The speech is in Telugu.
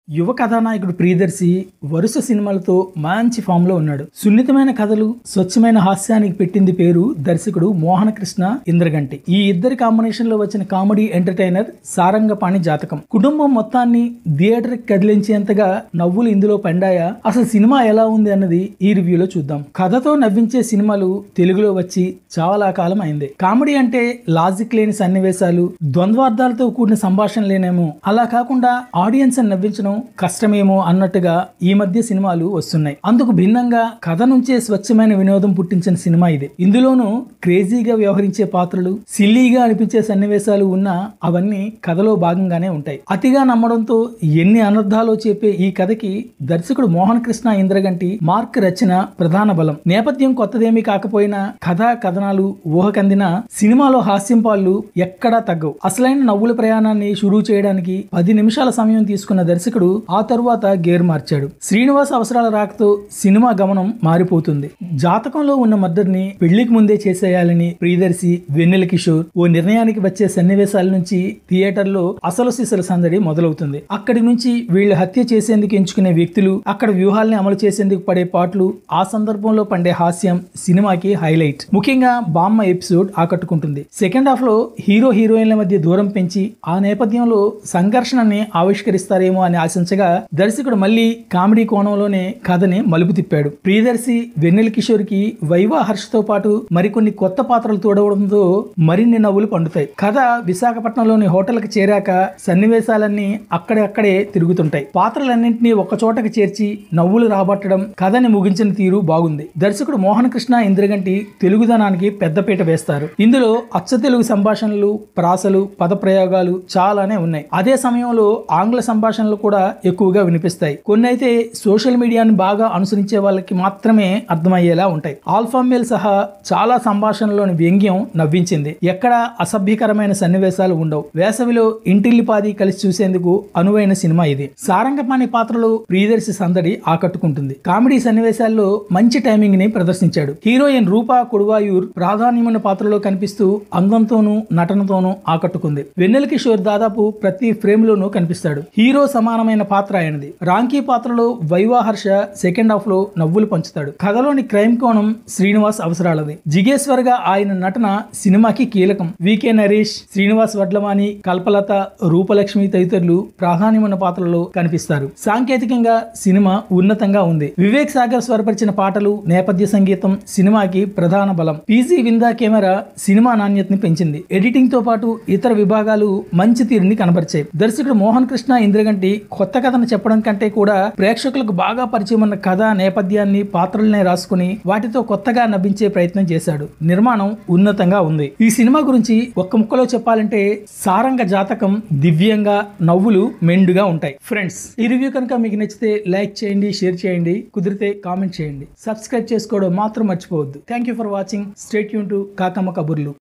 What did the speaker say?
యువ కథానాయకుడు ప్రియదర్శి వరుస సినిమాలతో మంచి ఫామ్ లో ఉన్నాడు. సున్నితమైన కథలు, స్వచ్ఛమైన హాస్యానికి పెట్టింది పేరు దర్శకుడు మోహన కృష్ణ ఇంద్రగంటి. ఈ ఇద్దరి కాంబినేషన్ లో వచ్చిన కామెడీ ఎంటర్టైనర్ సారంగపాణి జాతకం. కుటుంబం మొత్తాన్ని థియేటర్ కి కదిలించేంతగా నవ్వులు ఇందులో పండాయా? అసలు సినిమా ఎలా ఉంది అన్నది ఈ రివ్యూలో చూద్దాం. కథతో నవ్వించే సినిమాలు తెలుగులో వచ్చి చాలా కాలం అయింది. కామెడీ అంటే లాజిక్ లేని సన్నివేశాలు, ద్వంద్వార్థాలతో కూడిన సంభాషణలేనేమో, అలా కాకుండా ఆడియన్స్ నవ్వించడం కష్టమేమో అన్నట్టుగా ఈ మధ్య సినిమాలు వస్తున్నాయి. అందుకు భిన్నంగా కథ నుంచే స్వచ్ఛమైన వినోదం పుట్టించిన సినిమా ఇది. ఇందులోనూ క్రేజీగా వ్యవహరించే పాత్రలు, సిల్లీగా అనిపించే సన్నివేశాలు ఉన్నా అవన్నీ కథలో భాగంగానే ఉంటాయి. అతిగా నమ్మడంతో ఎన్ని అనర్థాలో చెప్పే ఈ కథకి దర్శకుడు మోహన కృష్ణ ఇంద్రగంటి మార్క్ రచన ప్రధాన బలం. నేపథ్యం కొత్తదేమీ కాకపోయినా కథా కథనాలు ఊహకందిన సినిమాలో హాస్యం పాళ్ళు ఎక్కడా తగ్గవు. అసలైన నవ్వుల ప్రయాణాన్ని షురూ చేయడానికి 10 నిమిషాల సమయం తీసుకున్న దర్శకుడు ఆ తరువాత గేర్ మార్చాడు. శ్రీనివాస్ అవసరాల రాకతో సినిమా గమనం మారిపోతుంది. జాతకంలో ఉన్న మద్దర్ని పెళ్లికి ముందే చేసేయాలని ప్రియదర్శి, వెన్నెల కిషోర్ ఓ నిర్ణయానికి వచ్చే సన్నివేశాల నుంచి థియేటర్లో అసలు సిసల సందడి మొదలవుతుంది. అక్కడి నుంచి వీళ్ళు హత్య చేసేందుకు ఎంచుకునే వ్యక్తులు, అక్కడ వ్యూహాల్ని అమలు చేసేందుకు పడే పాటలు, ఆ సందర్భంలో పండే హాస్యం సినిమాకి హైలైట్. ముఖ్యంగా బామ్మ ఎపిసోడ్ ఆకట్టుకుంటుంది. సెకండ్ హాఫ్ లో హీరో హీరోయిన్ల మధ్య దూరం పెంచి ఆ నేపథ్యంలో సంఘర్షణని ఆవిష్కరిస్తారేమో అని ఆశించగా దర్శకుడు మళ్ళీ కామెడీ కోణంలోనే కథని మలుపు తిప్పాడు. ప్రియదర్శి, వెన్నెల కిషోర్ కి వైవా హర్షతో పాటు మరికొన్ని కొత్త పాత్రలు తోడవడంతో మరిన్ని నవ్వులు పండుతాయి. కథ విశాఖపట్నంలోని హోటల్కి చేరాక సన్నివేశాలన్నీ అక్కడే తిరుగుతుంటాయి. పాత్రలన్నింటినీ ఒక్కచోటకి చేర్చి నవ్వులు రాబట్టడం, కథని ముగించిన తీరు బాగుంది. దర్శకుడు మోహన కృష్ణ ఇంద్రగంటి తెలుగుదనానికి పెద్దపీట వేస్తారు. ఇందులో అచ్చ తెలుగు సంభాషణలు, ప్రాసలు, పదప్రయోగాలు చాలానే ఉన్నాయి. అదే సమయంలో ఆంగ్ల సంభాషణలు కూడా ఎక్కువగా వినిపిస్తాయి. కొన్ని అయితే సోషల్ మీడియాని బాగా అనుసరించే వాళ్ళకి మాత్రమే అర్థమయ్యేలా ఉంటాయి. ఆల్ఫా మేల్ సహా చాలా సంభాషణలోని వ్యంగ్యం నవ్వించింది. ఎక్కడ అసభ్యకరమైన సన్నివేశాలు ఉండవు. వేసవిలో ఇంటిల్లిపాది కలిసి చూసేందుకు అనువైన సినిమా ఇది. సారంగపాణి పాత్రలో ప్రియదర్శి సందడి ఆకట్టుకుంటుంది. కామెడీ సన్నివేశాల్లో మంచి టైమింగ్ ని ప్రదర్శించాడు. హీరోయిన్ రూపా కొడువాయూర్ ప్రాధాన్యమైన పాత్రలో కనిపిస్తూ అందంతోనూ నటనతోనూ ఆకట్టుకుంది. వెన్నెల కిషోర్ దాదాపు ప్రతి ఫ్రేమ్ లోనూ కనిపిస్తాడు. హీరో సమానమైన పాత్ర ఆయనది. రాంకీ పాత్రలో వైవా హర్ష సెకండ్ హాఫ్ లో నవ్వులు పంచుతాడు. కథలోని క్రైమ్ కోణం శ్రీనివాస్ అవసరాలది. జిగేశ్వర్ గా ఆయన నటన సినిమాకి కీలకం. వికే నరేష్, శ్రీనివాస్ వడ్లమాని, కల్పలత, రూపలక్ష్మి తదితరులు ప్రాధాన్యమైన పాత్రలో కనిపిస్తారు. సాంకేతికంగా సినిమా ఉన్నతంగా ఉంది. వివేక్ సాగర్ స్వరపరిచిన పాటలు, నేపథ్య సంగీతం సినిమాకి ప్రధాన బలం. పీజీ విందా కెమెరా సినిమా నాణ్యతని పెంచింది. ఎడిటింగ్ తో పాటు ఇతర విభాగాలు మంచి తీరుని కనబరిచాయి. దర్శకుడు మోహన్ కృష్ణ ఇంద్రగంటి కొత్త కథను చెప్పడం కంటే కూడా ప్రేక్షకులకు బాగా పరిచయం ఉన్న కథ నేపథ్యాన్ని, పాత్రలనే రాసుకుని వాటితో కొత్తగా నవ్వించే ప్రయత్నం చేశాడు. నిర్మాణం ఉన్నతంగా ఉంది. ఈ సినిమా గురించి ఒక్క ముక్కలో చెప్పాలంటే సారంగ జాతకం దివ్యంగా, నవ్వులు మెండుగా ఉంటాయి. ఫ్రెండ్స్, ఈ రివ్యూ కనుక మీకు నచ్చితే లైక్ చేయండి, షేర్ చేయండి, కుదిరితే కామెంట్ చేయండి. సబ్స్క్రైబ్ చేసుకోవడం మాత్రం మర్చిపోవద్దు. Thank you for watching. Stay tuned to Kakamma కబుర్లు.